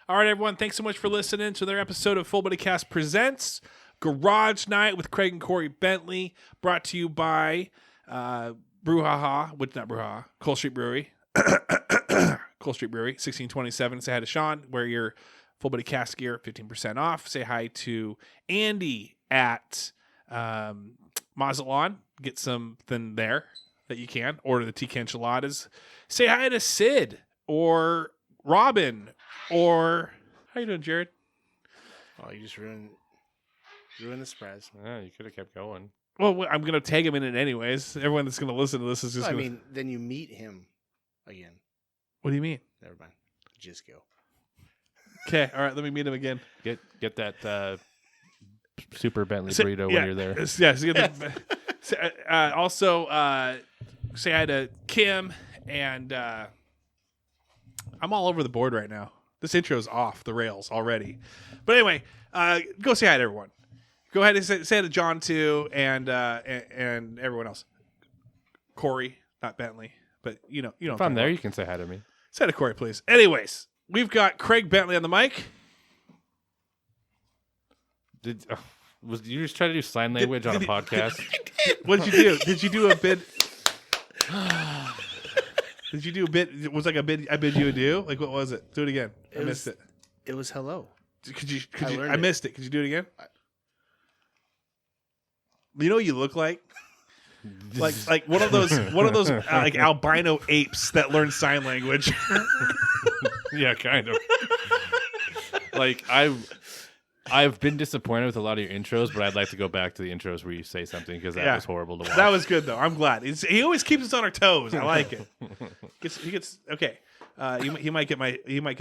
All right, everyone. Thanks so much for listening to their episode of Full Body Cast Presents Garage Night with Craig and Corey Bentley, brought to you by Cole Street Brewery. Cole Street Brewery, 1627. Say hi to Sean. Wear your Full Body Cast gear, 15% off. Say hi to Andy at Mazatlan. Get something there that you can. Order the Tiki Enchiladas. Say hi to Sid or Robin or... How you doing, Jared? Oh, you just ruined the surprise. Yeah, you could have kept going. Well, I'm going to tag him in it anyways. Everyone that's going to listen to this is just then you meet him again. What do you mean? Never mind. Just go. Okay, all right, let me meet him again. Get that super Bentley burrito when you're there. Yes. Also, say hi to Kim, and I'm all over the board right now. This intro's off the rails already. But anyway, go say hi to everyone. Go ahead and say hi to John, too, and everyone else. Corey, not Bentley, but you know. If I'm there, you can say hi to me. Say hi to Corey, please. Anyways, we've got Craig Bentley on the mic. Did you just try to do sign language on a podcast? What did you do? Did you do a bit? Did you do a bit? It was like a bit I bid you adieu? Like, what was it? Do it again. I missed it. It was hello. Could you? I missed it. Could you do it again? You know what you look like? Like one of those like albino apes that learn sign language. Yeah, kind of. Like I've been disappointed with a lot of your intros, but I'd like to go back to the intros where you say something because that was horrible to watch. That was good though. I'm glad. He always keeps us on our toes. I like it. He gets okay. He might get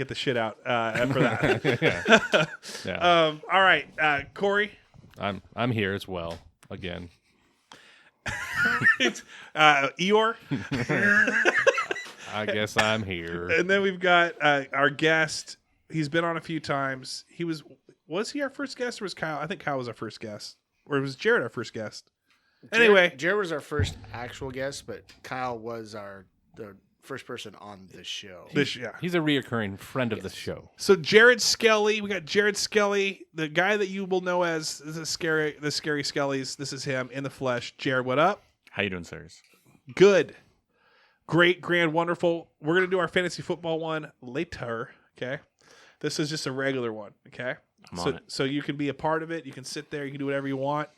the shit out for that. Yeah. All right, Corey. I'm here as well again. Eeyore. I guess I'm here. And then we've got our guest. He's been on a few times. Was he our first guest or was Kyle? I think Kyle was our first guest. Or was Jared our first guest? Anyway. Jared was our first actual guest, but Kyle was the first person on the show. He's a reoccurring friend of the show. So Jared Skelley, we got Jared Skelley, the guy that you will know as the scary Skelleys. This is him in the flesh. Jared, what up? How you doing, sirs? Good. Great, grand, wonderful. We're going to do our fantasy football one later, okay? This is just a regular one, okay? So you can be a part of it. You can sit there. You can do whatever you want.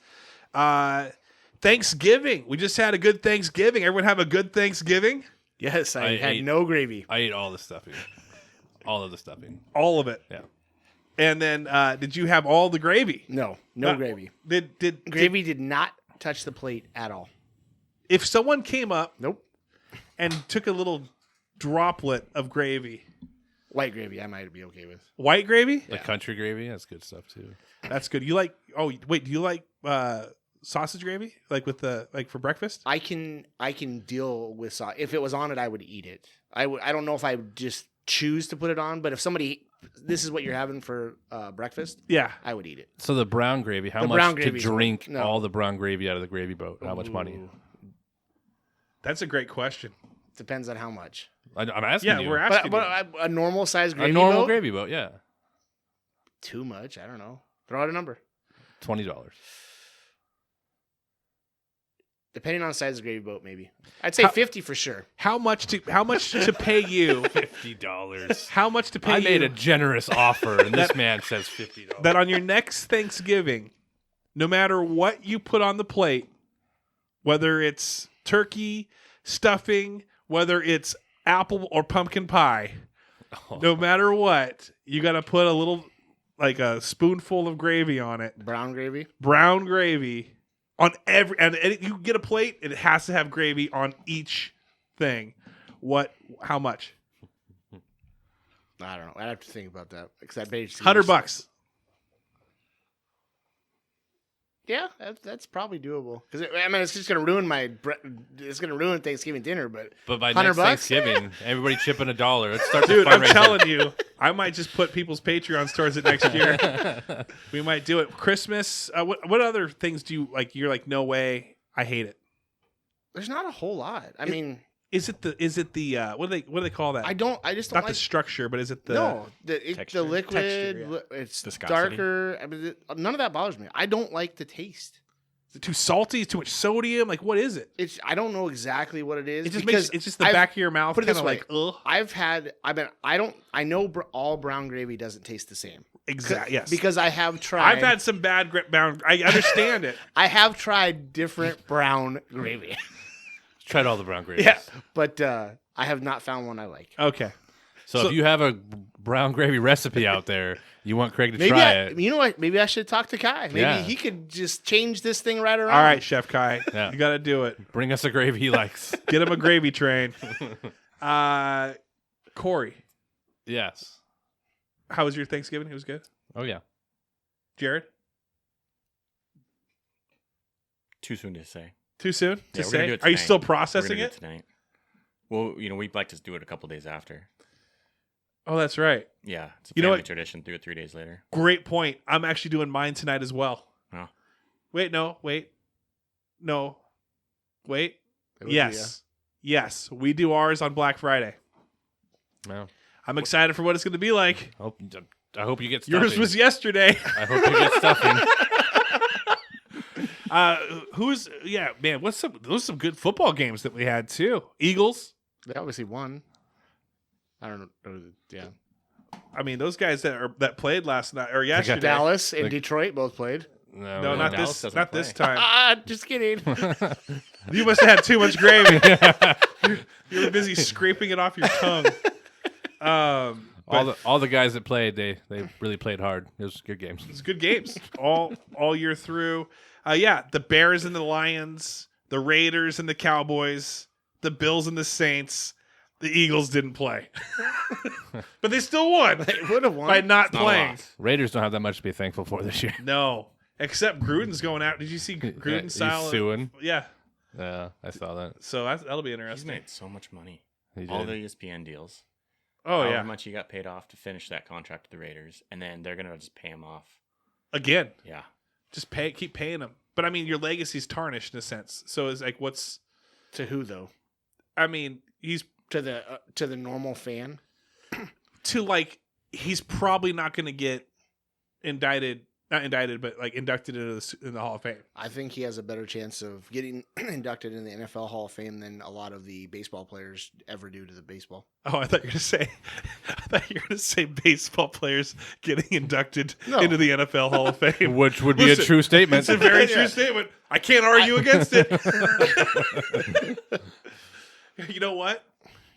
Thanksgiving. We just had a good Thanksgiving. Everyone have a good Thanksgiving? Yes, I had no gravy. I ate all the stuffing. All of the stuffing. All of it? Yeah. And then did you have all the gravy? No gravy. Gravy did not touch the plate at all. If someone came up Nope. and took a little droplet of gravy. White gravy I might be okay with. White gravy? Like country gravy? That's good stuff too. That's good. Do you like sausage gravy? Like for breakfast? I can deal with sauce. If it was on it, I would eat it. I don't know if I would just choose to put it on, but if this is what you're having for breakfast, yeah, I would eat it. So the brown gravy, how much to drink all the brown gravy out of the gravy boat? How much money? That's a great question. Depends on how much. I'm asking you. Yeah, we're asking but a normal size gravy boat? A normal boat? gravy boat, yeah. Too much? I don't know. Throw out a number. $20. Depending on the size of the gravy boat, maybe. I'd say 50 for sure. How much to pay you? $50. How much to pay you? I made a generous offer, and this man says $50. That on your next Thanksgiving, no matter what you put on the plate, whether it's turkey, stuffing, whether it's apple or pumpkin pie, no matter what, you got to put a little, like a spoonful of gravy on it. Brown gravy? Brown gravy. On every, and you get a plate, it has to have gravy on each thing. How much? I don't know. I'd have to think about that. $100. Yeah, that's probably doable. Because it's just gonna ruin it's gonna ruin Thanksgiving dinner. But by next Thanksgiving, everybody chipping $1. Let's start. Dude, I'm telling you, I might just put people's Patreons towards it next year. We might do it. Christmas. What other things do you like? You're like, no way. I hate it. There's not a whole lot. I mean, Is it the what do they call that? I just don't Not like the structure, but is it the the texture? liquid. Texture, It's Viscosity. darker. I mean, none of that bothers me. I don't like the taste. is it too salty? Too much sodium? Like what is it? I don't know exactly what it is. It just because it's just the I've- back of your mouth put it kind this of way. like ugh. I know all brown gravy doesn't taste the same. Exactly. Yes. Because I have tried. I've had some bad brown. I understand it. I have tried different brown gravy. Tried all the brown gravies. Yeah. But I have not found one I like. Okay. So So- if you have a brown gravy recipe out there, you want Craig to Maybe try it. you know what? Maybe I should talk to Kai. Maybe Yeah. he could just change this thing right around. All right, Chef Kai. Yeah. You got to do it. Bring us a gravy he likes. Get him a gravy train. Corey, Yes. how was your Thanksgiving? It was good. Oh yeah. Jared, Too soon to say. too soon to Yeah, we're gonna do say. it Are you tonight. still We're gonna processing do it? tonight. Well, we'd like to do it a couple days after. Oh, that's right. Yeah, it's a You know family what? tradition. Do it 3 days later. Great point. I'm actually doing mine tonight as well. Oh. Wait, no, wait. No. Wait. It would be, Yes. Yes. We do ours on Black Friday. No. I'm excited for what it's going to be like. I hope you get stuffing. Yours was yesterday. I hope you get stuffing. Man, those are some good football games that we had too. Eagles. They obviously won. I don't know. Yeah. I mean, those guys that played last night or yesterday. Dallas and Like- Detroit both played. No, not Dallas this. doesn't Not this play. time. Just kidding. You must have had too much gravy. You were busy scraping it off your tongue. all the guys that played, they really played hard. It was good games. It's good games all year through. The Bears and the Lions, the Raiders and the Cowboys, the Bills and the Saints. The Eagles didn't play, but they still won They would have won. by not It's not a playing. loss. Raiders don't have that much to be thankful for this year. No, except Gruden's going out. Did you see Gruden's He's style? suing. Yeah, Yeah, I saw that. so that'll be He's interesting. made so much money. He All did. the ESPN deals. Oh However yeah, much he got paid off to finish that contract with the Raiders, and then they're gonna just pay him off. again, Yeah. just keep paying him. But I mean, your legacy's tarnished in a sense. So it's like, To who though? I mean, he's To the normal fan. he's probably not going to get not indicted, but like inducted into in the Hall of Fame. I think he has a better chance of getting inducted in the NFL Hall of Fame than a lot of the baseball players ever do to the baseball. Oh, I thought you were going to say baseball players getting inducted No. into the NFL Hall of Fame. Which would be Listen, a true statement. It's a very true statement. I can't argue against it. You know what?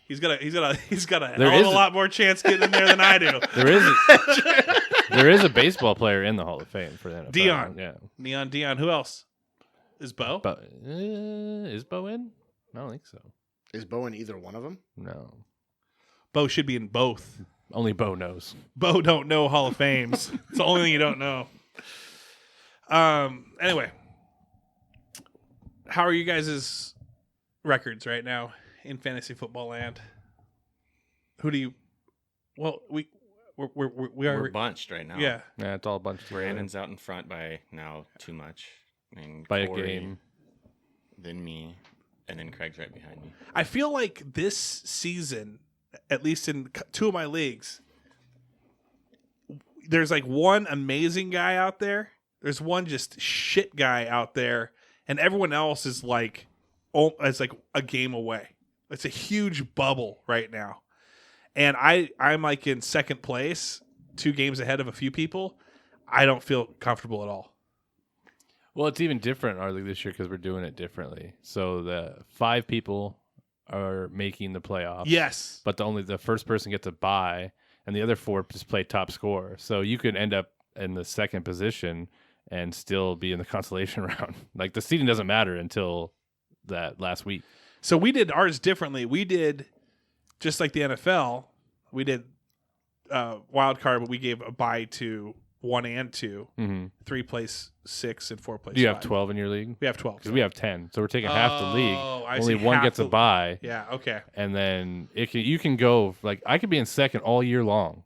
He's got a There hell of is a lot more chance getting in there than I do. There is a baseball player in the Hall of Fame for the NFL. Dion. Yeah. Neon Dion. Who else? Is Bo? But is Bo in? I don't think so. Is Bo in either one of them? No. Bo should be in both. Only Bo knows. Bo don't know Hall of Fames. It's the only thing you don't know. Anyway, how are you guys' records right now in fantasy football land? Who do you? Well, We're bunched right now. yeah. Yeah, it's all a bunch of Brandon's out in front by now too much. And by Corey, a game. Then me, and then Craig's right behind me. I feel like this season, at least in two of my leagues, there's like one amazing guy out there. There's one just shit guy out there, and everyone else is like, it's like a game away. It's a huge bubble right now, and I'm like in second place, 2 games ahead of a few people. I don't feel comfortable at all. Well, it's even different our league this year because we're doing it differently. So the 5 people are making the playoffs. Yes, But only the first person gets a bye, and the other 4 just play top scorer. So you could end up in the second position and still be in the consolation round. Like the seeding doesn't matter until that last week. so we did ours differently. We did just like the NFL. We did wild card, but we gave a bye to 1 and 2. Mm-hmm. 3 plays 6 and 4 plays Do you have 5. 12 in your league? We have 12. Because we have 10. So we're taking half the league. I Only see, one half gets a the- bye. Yeah, okay. And then you can go, like, I could be in second all year long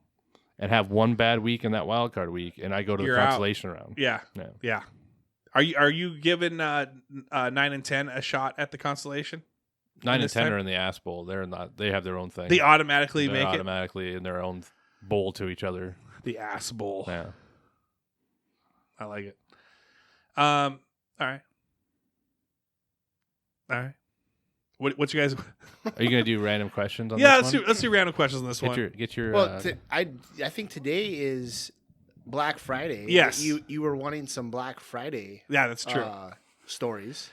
and have one bad week in that wild card week, and I go to You're the out. consolation round. Yeah. Yeah. Yeah. Are you giving 9 and 10 a shot at the constellation? 9 and this 10 time? are in the ass bowl. They're not. They have their own thing. They automatically They're make automatically in their own bowl to each other. it the ass bowl. Yeah. I like it. All right. What's you guys? Are you gonna do random questions on Yeah, this let's do random questions on this one. Get your. Well, I think today is Black Friday. Yes. You were wanting some Black Friday. Yeah, that's true. Stories.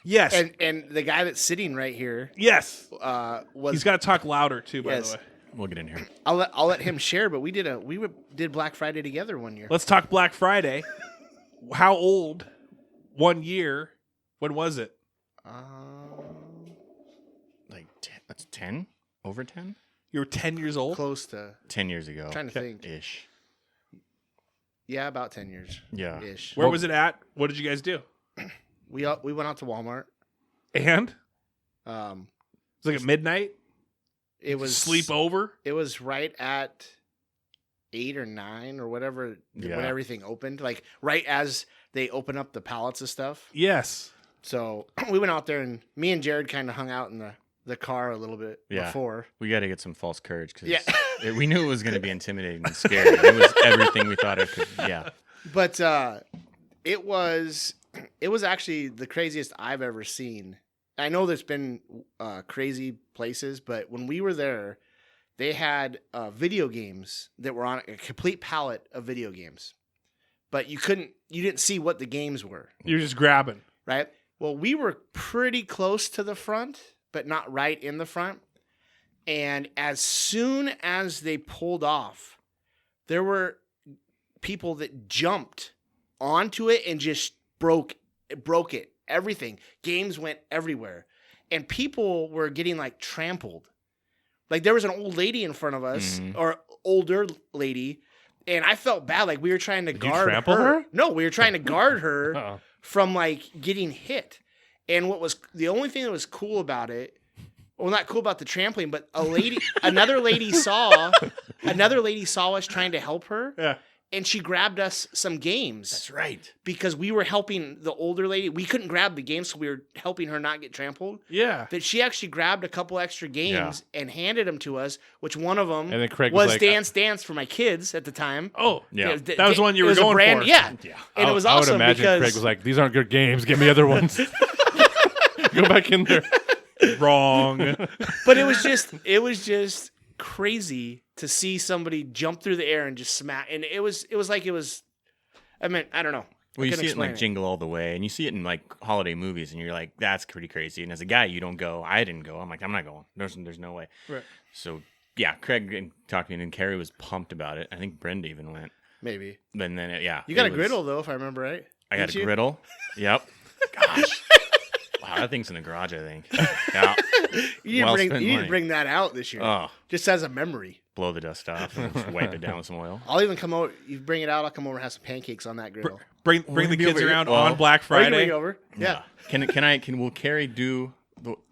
Yes. And the guy that's sitting right here yes. was. He's got to talk louder too. By Yes. the way, We'll get in here. I'll let him share, but we did Black Friday together one year. let's talk Black Friday. How old? 1 year. When was it? Like that's 10? Over 10? You were 10 years old. Close to 10 years ago. trying to think. Ish. Yeah, about 10 years. Yeah. Ish. Where was it at? What did you guys do? We went out to Walmart. And it Um, was like at midnight. it was Sleep over. It was right at 8 or 9 or whatever Yeah. when everything opened. Like right as they open up the pallets of stuff. Yes. So we went out there and me and Jared kind of hung out in the car a little bit Yeah. before. We got to get some false courage because Yeah. we knew it was going to be intimidating and scary. It was everything we thought it could. Yeah. But it was actually the craziest I've ever seen. I know there's been crazy places, but when we were there, they had video games that were on a complete pallet of video games. But you didn't see what the games were, You're just grabbing. right? Well, we were pretty close to the front, but not right in the front. And as soon as they pulled off, there were people that jumped onto it and just broke it. Everything. Games went everywhere. And people were getting like trampled. Like there was an old lady in front of us, or older lady, and I felt bad. Like we were trying to you guard trample her? No, we were trying to guard her Uh-oh. from like getting hit. And what was the only thing that was cool about it, well, not cool about the trampling, but another lady saw us trying to help her. Yeah. And she grabbed us some games. That's right. Because we were helping the older lady. We couldn't grab the games, so we were helping her not get trampled. Yeah. That she actually grabbed a couple extra games and handed them to us, which one of them And then Craig was like, Dance for my kids at the time. Oh. Yeah. That was the one you It were was a going brand, for. Yeah. And it was I would awesome imagine because Craig was like, "These aren't good games. Give me other ones." Go back in there. Wrong. but it was just crazy to see somebody jump through the air and just smack. And it was I mean, I don't know. Well, you couldn't see it in like explain Jingle All the Way, and you see it in like holiday movies, and you're like, that's pretty crazy. And as a guy, you don't go. I didn't go. I'm like, I'm not going. There's no way. Right. So yeah, Craig talked to me, and Carrie was pumped about it. I think Brenda even went. Maybe. But then You got it a was- griddle though, if I remember right. I got Didn't a you? griddle. Yep. Gosh. Wow, that thing's in the garage, I think. Yeah. You Well need spent to money. bring that out this year. Oh, just as a memory. blow the dust off and just wipe it down with some oil. I'll even come over. You bring it out. I'll come over and have some pancakes on that griddle. Bring We're the gonna be kids over here. around Well, on Black Or you can bring Friday. it over. Yeah. Will Carrie do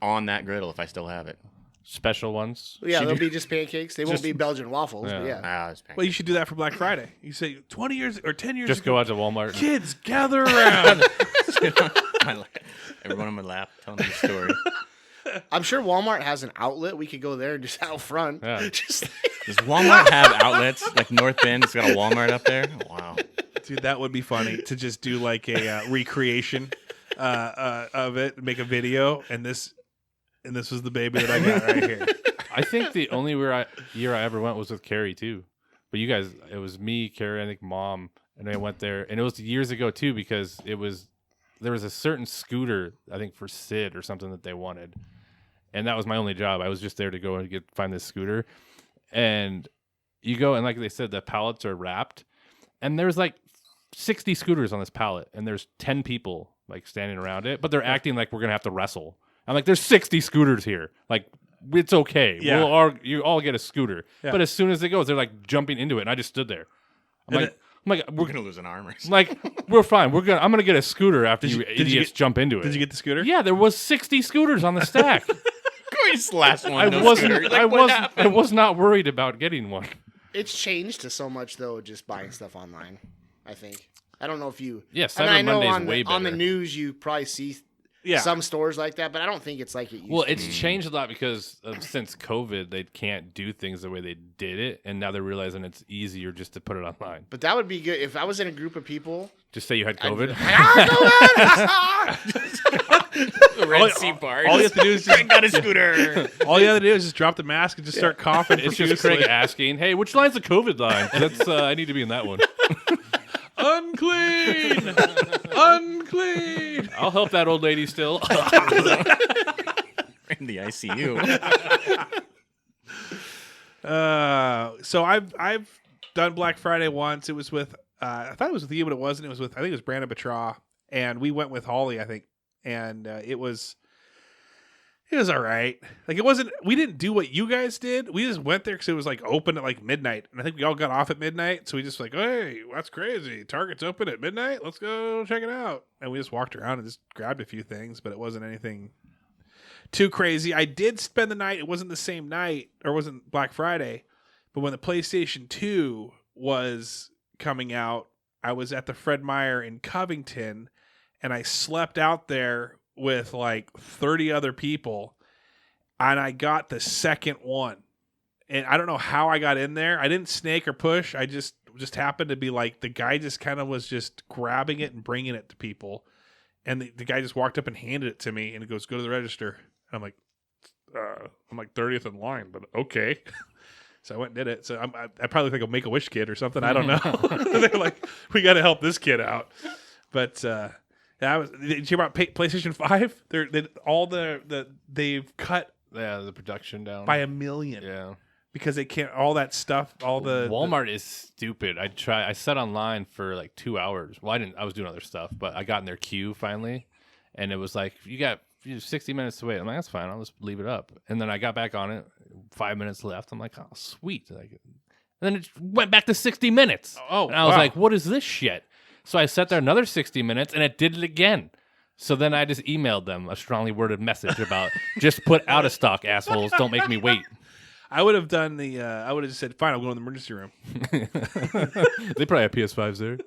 on that griddle if I still have it? Special ones. Yeah, She they'll do- be just pancakes. They won't be Belgian waffles. But Yeah. yeah. It's Well, you should do that for Black Friday. You say 20 years or 10 years Just ago, go out to Walmart. kids, gather around. Everyone on my lap telling me the story. I'm sure Walmart has an outlet. We could go there and just out front. Yeah. Just Does Walmart have outlets like North Bend? It's got a Walmart up there. Wow. Dude, that would be funny to just do like a recreation of it, make a video, and this was the baby that I got right here. I think the only year I ever went was with Carrie too. But you guys, it was me, Carrie, I think Mom, and I went there, and it was years ago too because there was a certain scooter I think for Sid or something that they wanted, and that was my only job. I was just there to go and find this scooter, and you go and like they said, the pallets are wrapped, and there's like 60 scooters on this pallet, and there's 10 people like standing around it, but they're acting like we're gonna have to wrestle. I'm like, there's 60 scooters here, like. It's okay. Yeah. You all get a scooter. Yeah. But as soon as it goes, they're like jumping into it, and I just stood there. I'm And like, We're gonna lose an arm or something. like, we're fine. I'm gonna get a scooter after Did you you- did you idiots get- jump into it. Did you get the scooter? Yeah, there was 60 scooters on the stack. It's the last one. I no wasn't. scooter. Like, I what was. happened? I was not worried about getting one. it's changed to so much though. Just buying stuff online. I think. I don't know if you. Yeah, I mean, Cyber I know Monday's on way the, on the better. news you probably see Yeah. some stores like that, but I don't think it's like it used Well, to it's be. changed a lot because since COVID, they can't do things the way they did it, and now they're realizing it's easier just to put it online. But that would be good if I was in a group of people. Just say you had COVID. Red Sea Bar. all you have to do is just got a scooter. all you have to do is just drop the mask and just start coughing. It's just Craig asking, "Hey, which line's the COVID line? That's I need to be in that one." Unclean, unclean. I'll help that old lady still. In the ICU. So I've done Black Friday once. It was with I thought it was with you, but it wasn't. It was with I think it was Brandon Betraw, and we went with Holly, I think, and it was all right. Like it wasn't. We didn't do what you guys did. We just went there because it was like open at like midnight, and I think we all got off at midnight. So we just like, hey, that's crazy. Target's open at midnight. Let's go check it out. And we just walked around and just grabbed a few things, but it wasn't anything too crazy. I did spend the night. It wasn't the same night, or wasn't Black Friday, but when the PlayStation 2 was coming out, I was at the Fred Meyer in Covington, and I slept out there with like 30 other people, and I got the second one. And I don't know how I got in there. I didn't snake or push. I just happened to be like, the guy just kind of was just grabbing it and bringing it to people. And the guy just walked up and handed it to me, and he goes, go to the register. And I'm like 30th in line, but okay. So I went and did it. So I probably think a Make-A-Wish kid or something. I don't know. They're like, we got to help this kid out. But did you hear about PlayStation 5? They've cut the production down by 1 million. Yeah. Because they can't, all that stuff, Walmart is stupid. I sat online for like 2 hours. Well, I was doing other stuff, but I got in their queue finally, and it was like, you have 60 minutes to wait. I'm like, that's fine. I'll just leave it up. And then I got back on it. 5 minutes left. I'm like, oh, sweet. And then it went back to 60 minutes. Oh, and I was like, what is this shit? So I sat there another 60 minutes, and it did it again. So then I just emailed them a strongly worded message about, just put out of stock, assholes. Don't make me wait. I would have done I would have just said, fine, I'll go in the emergency room. They probably have PS5s there.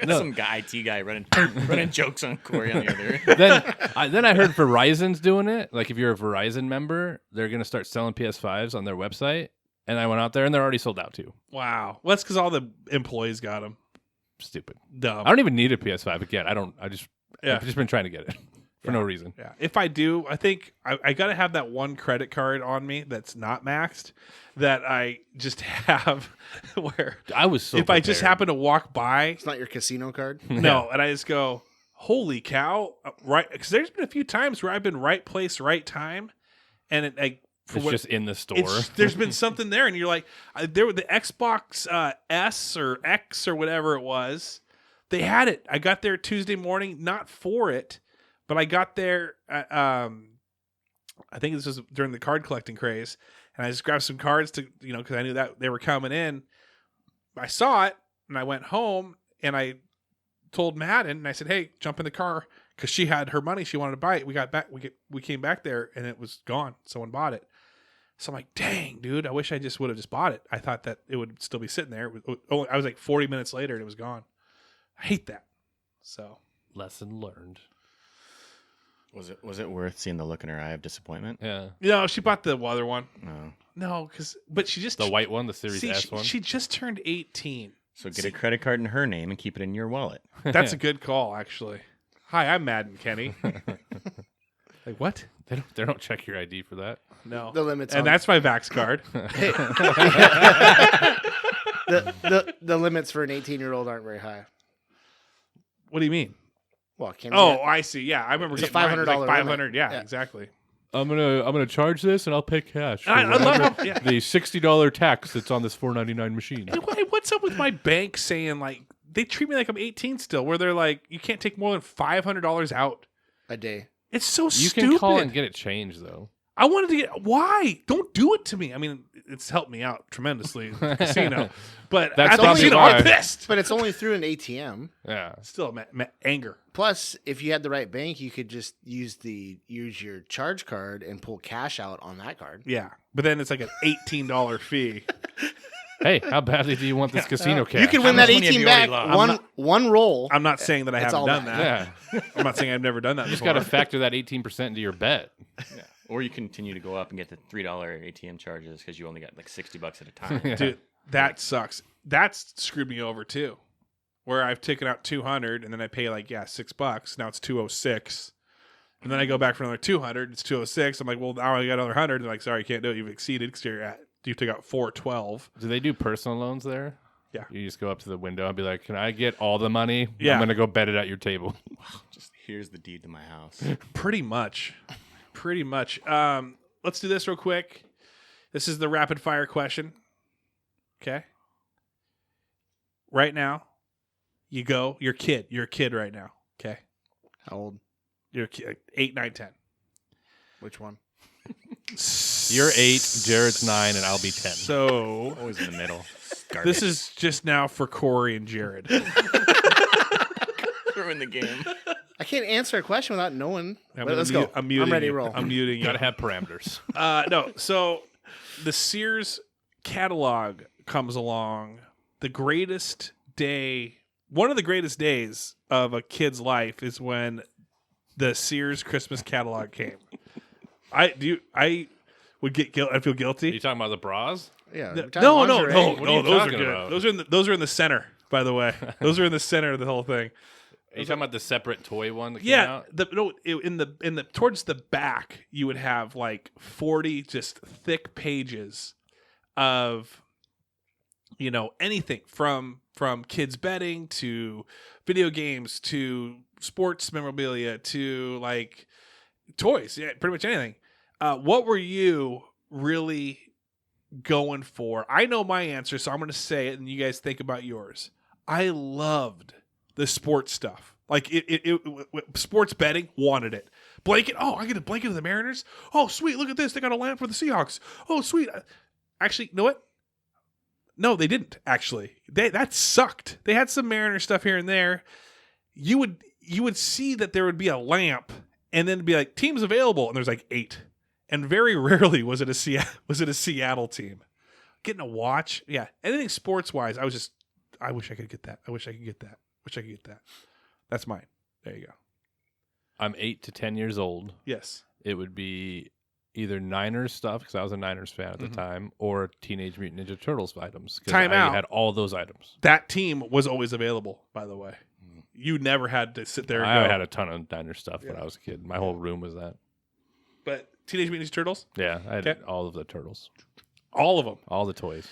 Got some IT guy running jokes on Corey on the other. Then I heard Verizon's doing it. Like if you're a Verizon member, they're going to start selling PS5s on their website. And I went out there, and they're already sold out too. Wow. Well, that's because all the employees got them. Stupid. Dumb. I don't even need a PS5 again. I've just been trying to get it for no reason. Yeah. If I do, I think I got to have that one credit card on me that's not maxed, that I just have where I was so if prepared. I just happen to walk by. It's not your casino card. No. And I just go, holy cow. Right. Because there's been a few times where I've been right place, right time. And it's just in the store. There's been something there. And you're like, there were the Xbox S or X or whatever it was. They had it. I got there Tuesday morning, not for it, but I got there. I think this was during the card collecting craze, and I just grabbed some cards to, because I knew that they were coming in. I saw it, and I went home, and I told Madden, and I said, "Hey, jump in the car," because she had her money. She wanted to buy it. We got back. We came back there, and it was gone. Someone bought it. So I'm like, dang, dude, I wish I just would have just bought it. I thought that it would still be sitting there. I was like 40 minutes later, and it was gone. I hate that. So lesson learned. Was it worth seeing the look in her eye of disappointment? Yeah. No, she bought the other one. No. No, but she just The white one, the Series S one. She just turned 18. So get a credit card in her name and keep it in your wallet. That's a good call, actually. Hi, I'm Madden Kenny. Like what? They don't check your ID for that. No. The limits, and that's my Vax card. the limits for an 18-year-old aren't very high. What do you mean? Well, I see. Yeah, I remember. It's a getting mine. $500 Like 500. limit. Yeah, Yeah. exactly. I'm gonna charge this, and I'll pay cash. I love how, the $60 tax that's on this $4.99 machine. What's up with my bank saying like they treat me like I'm 18 still? Where they're like, you can't take more than $500 out a day. It's so You stupid. can call and get it changed though. I wanted to get. Why? Don't do it to me. I mean, it's helped me out tremendously in the casino, but That's at the probably casino, why. I'm pissed. But it's only through an ATM. Yeah. Still, anger. Plus, if you had the right bank, you could just use your charge card and pull cash out on that card. Yeah, but then it's like an $18 fee. Hey, how badly do you want this casino cash? You can How win that much money have 18 you already back lost? one roll. I'm not saying that I It's haven't all done that. that. Yeah. I'm not saying I've never done that You just before. got to factor that 18% into your bet. Yeah. Or you continue to go up and get the $3 ATM charges because you only got like $60 at a time. Dude, that sucks. That's screwed me over too. Where I've taken out 200 and then I pay like $6. Now it's 206. And then I go back for another 200. It's 206. I'm like, well, now I got another 100. They're like, sorry, you can't do it. You've exceeded because you took out 412. Do they do personal loans there? Yeah. You just go up to the window and be like, can I get all the money? Yeah. I'm going to go bet it at your table. Just here's the deed to my house. Pretty much. Pretty much. Let's do this real quick. This is the rapid fire question. Okay. Right now, you're a kid right now. Okay. How old? You're a kid, 8, 9, 10. Which one? You're 8, Jared's 9, and I'll be 10. So Always in the middle. this is just now for Corey and Jared. ruin the game. I can't answer a question without knowing. I'm But let's gonna go. I'm muting I'm ready you. to roll. I'm muting you. Got to have parameters. No, so the Sears catalog comes along. The greatest day, one of the greatest days of a kid's life is when the Sears Christmas catalog came. I would get guilt. I feel Are guilty. you talking about the bras? Yeah. No, we're talking lingerie. What are you those are talking good. about? Those are in the center. By the way, those are in the center of the whole thing. Are you talking about the separate toy one that came Yeah, out? in the towards the back, you would have like 40 just thick pages of anything from kids betting to video games to sports memorabilia to like toys. Yeah, pretty much anything. What were you really going for? I know my answer, so I'm going to say it, and you guys think about yours. I loved the sports stuff. Like sports betting, wanted it. Blanket. Oh, I get a blanket of the Mariners. Oh, sweet. Look at this. They got a lamp for the Seahawks. Oh, sweet. Actually, you know what? No, they didn't. Actually, that sucked. They had some Mariner stuff here and there. You would see that there would be a lamp, and then it'd be like teams available, and there's like 8, and very rarely was it a Seattle team. Getting a watch, yeah. Anything sports wise, I wish I could get that. I wish I could get that. Wish I could get that. That's mine. There you go. I'm 8 to 10 years old. Yes. It would be either Niners stuff, because I was a Niners fan at the time, or Teenage Mutant Ninja Turtles items. 'Cause Time I out. had all those items. That team was always available, by the way. You never had to sit there and I go. had a ton of Niners stuff when I was a kid. My whole room was that. But Teenage Mutant Ninja Turtles, Yeah, I had Okay. all of the turtles, all of them. all the toys.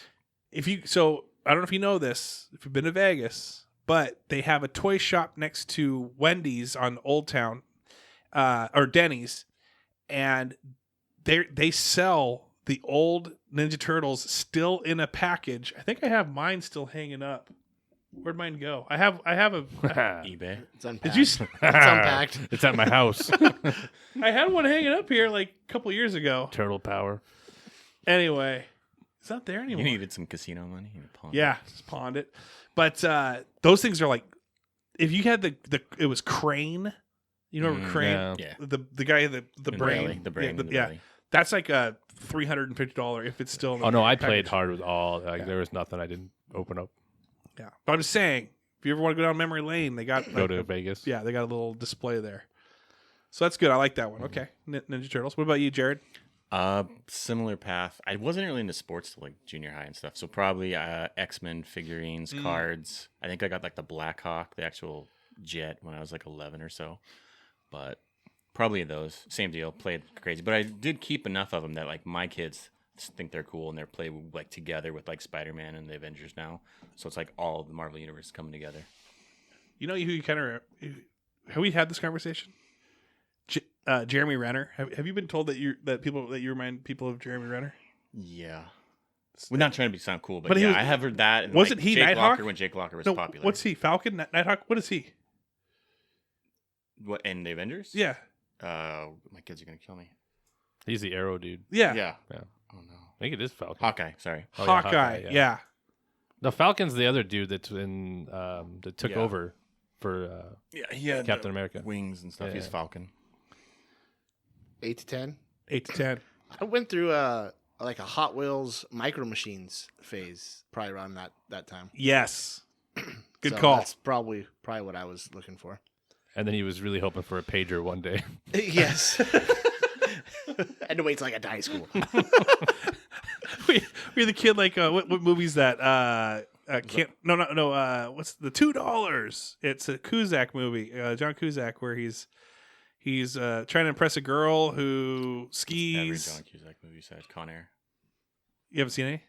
So I don't know if you know this, if you've been to Vegas, but they have a toy shop next to Wendy's on Old Town, or Denny's, and they sell the old Ninja Turtles still in a package. I think I have mine still hanging up. Where'd mine go? I have a. eBay. It's unpacked. Did you? It's unpacked. It's at my house. I had one hanging up here like a couple years ago. Turtle power. Anyway, it's not there You anymore. needed some casino money. You pawned Yeah, just pawned it. But those things are like, if you had it was Crane. You remember Crane? Yeah. it. Yeah. The guy, the In brain. belly, the brain. Yeah, in the yeah. belly. That's like a $350 if it's still in the Oh no, I package. played hard with all. Like Yeah. there was nothing I didn't open up. Yeah. But I'm just saying, if you ever want to go down memory lane, they got Go like, to Vegas. yeah, they got a little display there. So that's good. I like that one. Okay. Ninja Turtles. What about you, Jared? Similar path. I wasn't really into sports till like junior high and stuff. So probably X-Men figurines, cards. I think I got like the Black Hawk, the actual jet, when I was like 11 or so. But probably those. Same deal. Played crazy. But I did keep enough of them that like my kids think they're cool and they're play like together with like Spider-Man and the Avengers now. So it's like all the Marvel universe coming together. You know who you kind of have we had this conversation? Jeremy Renner. Have you been told that you remind people of Jeremy Renner? Yeah. We're not trying to sound cool, but, But he yeah, was- I have heard that. And wasn't like he Jake Nighthawk? Locker when Jake Locker was No, popular? what's he? Falcon? Nighthawk? What is he? What, in the Avengers? Yeah. My kids are gonna kill me. He's the Arrow dude. Yeah. Yeah. Oh no. I think it is Falcon. Hawkeye. Sorry. Oh, yeah, Hawkeye. Hawkeye, Yeah. yeah. No, Falcon's the other dude that's in that took Yeah. over for Yeah. He had Captain America. wings and stuff. Yeah, He's yeah. Falcon. 8 to 10. 8 to 10. I went through a like a Hot Wheels Micro Machines phase, probably around that time. Yes. Good So call. That's probably what I was looking for. And then he was really hoping for a pager one day. Yes. Had to wait till I got to high school. We're the kid like what movies that what's the $2? It's a Cusack movie, John Cusack, where he's trying to impress a girl who Every skis. John Cusack movie said Con Air. You haven't seen any?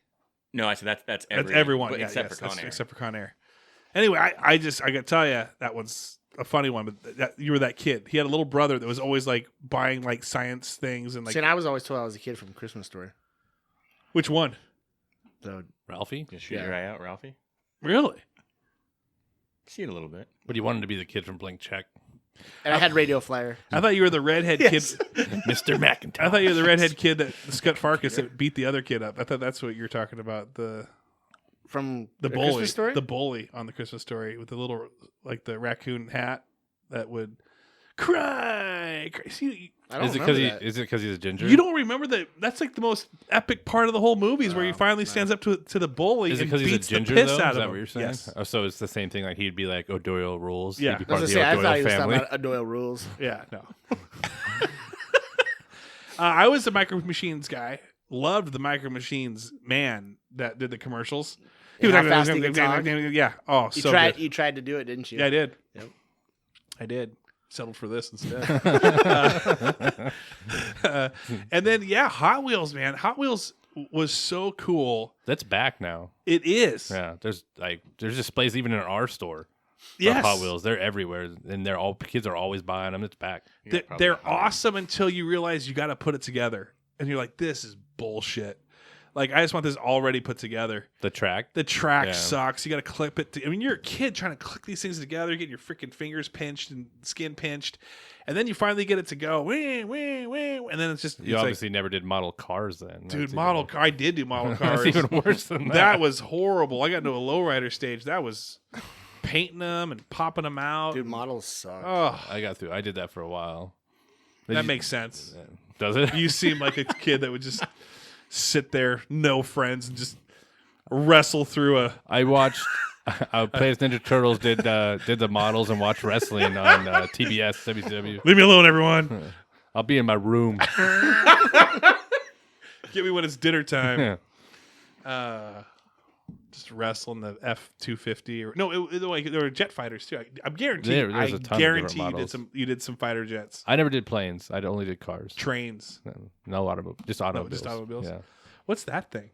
No, I said that's That's every, everyone, but yeah, except yes, for Con Air. except for Con Air. Anyway, I gotta tell you that one's a funny one. But you were that kid. He had a little brother that was always like buying like science things and like. See, and I was always told I was a kid from Christmas Story. Which one? So Ralphie? Just shoot Yeah. your eye out, Ralphie. Really? See it a little bit. But he wanted to be the kid from Blank Check. and I had Radio Flyer. I thought you were the redhead Yes. kid. Mr. McIntyre. I thought you were the redhead kid that Scott Farkas that beat the other kid up. I thought that's what you're talking about. The From The A bully, Christmas Story? the bully on the Christmas Story with the little, like the raccoon hat that would cry. See, I don't Is it remember that. because he's a ginger? you don't remember that? That's like the most epic part of the whole movie is where he No, finally no. stands up to the bully Is it and because he's a beats ginger the piss though? out Is of that him. what you're saying? Yes. Oh, so it's the same thing. Like he'd be like O'Doyle rules. Yeah. He'd be I part was of gonna the say, I thought O'Doyle he was family. talking about O'Doyle rules. Yeah, no. I was a Micro Machines guy. Loved the Micro Machines man that did the commercials. And how fast he could talk. Yeah. Oh, You so tried. good. You tried to do it, didn't you? Yeah, I did. Yep. I did. Settled for this instead. And then, yeah, Hot Wheels, man. Hot Wheels was so cool. That's back now. It is. Yeah, there's displays even in our store. Yes. Of Hot Wheels. They're everywhere, and kids are always buying them. It's back. They're, probably they're 100. awesome until you realize you got to put it together. And you're like, this is bullshit. Like, I just want this already put together. The track. The track Yeah. sucks. You got to clip it. I mean, you're a kid trying to click these things together, getting your freaking fingers pinched and skin pinched. And then you finally get it to go. Wah, wah, wah, and then it's just, You it's obviously never did model cars then. like, dude, That's model car. I did do model cars. That's even worse than that. That was horrible. I got into a lowrider stage. That was painting them and popping them out. Dude, models suck. Oh, I got through. I did that for a while. that makes sense. Does it? You seem like a kid that would just sit there, no friends, and just wrestle through a. I watched. I played as Ninja Turtles. Did the models and watched wrestling on TBS, WCW. Leave me alone, everyone. I'll be in my room. Get me when it's dinner time. Yeah. Just wrestling the F-250 or no, there were jet fighters too. I'm guaranteed. There's I a ton of guarantee different you did models. you did some fighter jets, I never did planes. I only did cars. trains. No automobiles. Just automobiles. automobiles? Yeah. What's that thing?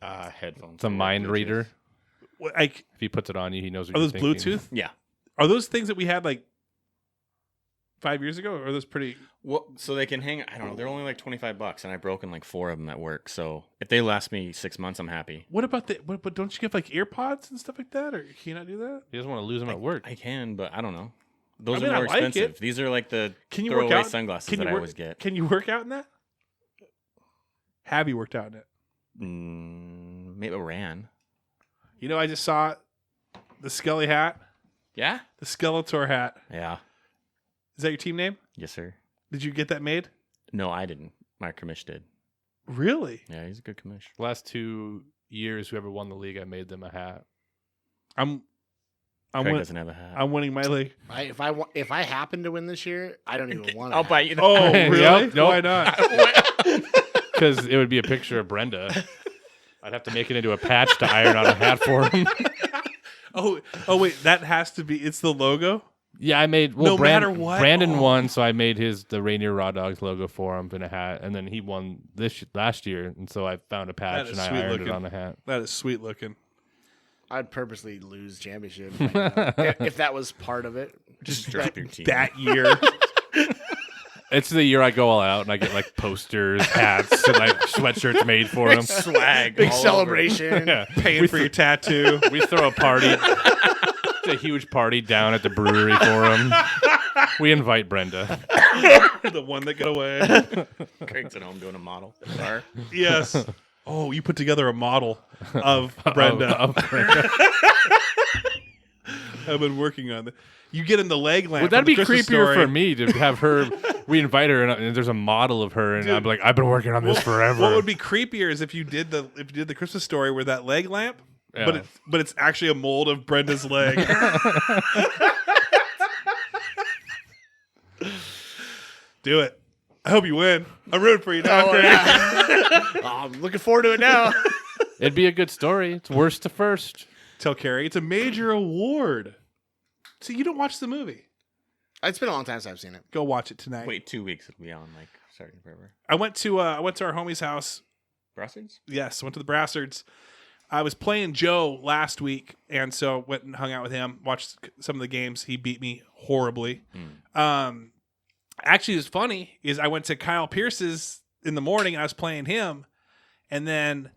Headphones. It's a mind reader. What, like, If he puts it on you, he knows what are you're those thinking. Bluetooth? Yeah. Are those things that we had like 5 years ago? Or are those pretty? Well, so they can hang. I don't know. They're only like $25, and I've broken like 4 of them at work. So if they last me 6 months, I'm happy. What about but don't you get like earpods and stuff like that, or can you not do that? He doesn't want to lose them at work. I can, but I don't know. Those I mean, are more I like expensive. it. These are like the Can you work throwaway out? sunglasses Can you that I work? always get. Can you work out in that? Have you worked out in it? Maybe ran. You know, I just saw the Skelley hat, Yeah. the Skeletor hat. Yeah. Is that your team name? Yes, sir. Did you get that made? No, I didn't. My commish did. Really? Yeah, he's a good commish. Last 2 years, whoever won the league, I made them a hat. I'm Craig doesn't have a hat. I'm winning my league. If I happen to win this year, I don't even want. I'll buy you. The Oh, really? Yep, nope. Why not? Because it would be a picture of Brenda. I'd have to make it into a patch to iron on a hat for him. Oh, wait, that has to be. It's the logo. Yeah, I made. No matter what? Brandon Oh. won, so I made the Rainier Raw Dogs logo for him in a hat, and then he won last year, and so I found a patch is and I sweet ironed looking. it on the hat. That is sweet looking. I'd purposely lose championship if that was part of it. Just drop your team. That year. It's the year I go all out and I get like posters, hats, and like sweatshirts made for him. Swag. Big all over. celebration. Yeah. Paying for your tattoo. We throw a party. It's a huge party down at the brewery for him. We invite Brenda. The one that got away. Craig's at home doing a model. Car. Yes. Oh, you put together a model of Brenda. Of Brenda. I've been working on it. You get in the leg lamp. Would that from the be Christmas creepier Story. for me to have her we invite her, and there's a model of her, and I'm like, I've been working on this forever. What would be creepier is if you did the Christmas Story with that leg lamp, Yeah. but it's actually a mold of Brenda's leg. Do it. I hope you win. I'm rooting for you now, Craig. Oh, I'm looking forward to it now. It'd be a good story. It's worst to first. Tell Carrie it's a major award. See, you don't watch the movie. It's been a long time since I've seen it. Go watch it tonight. Wait 2 weeks. It'll be on like starting forever. I went to our homie's house. Brastards? Yes, went to the Brastards. I was playing Joe last week, and so went and hung out with him. Watched some of the games. He beat me horribly. Actually, what's funny is I went to Kyle Pierce's in the morning. And I was playing him, and then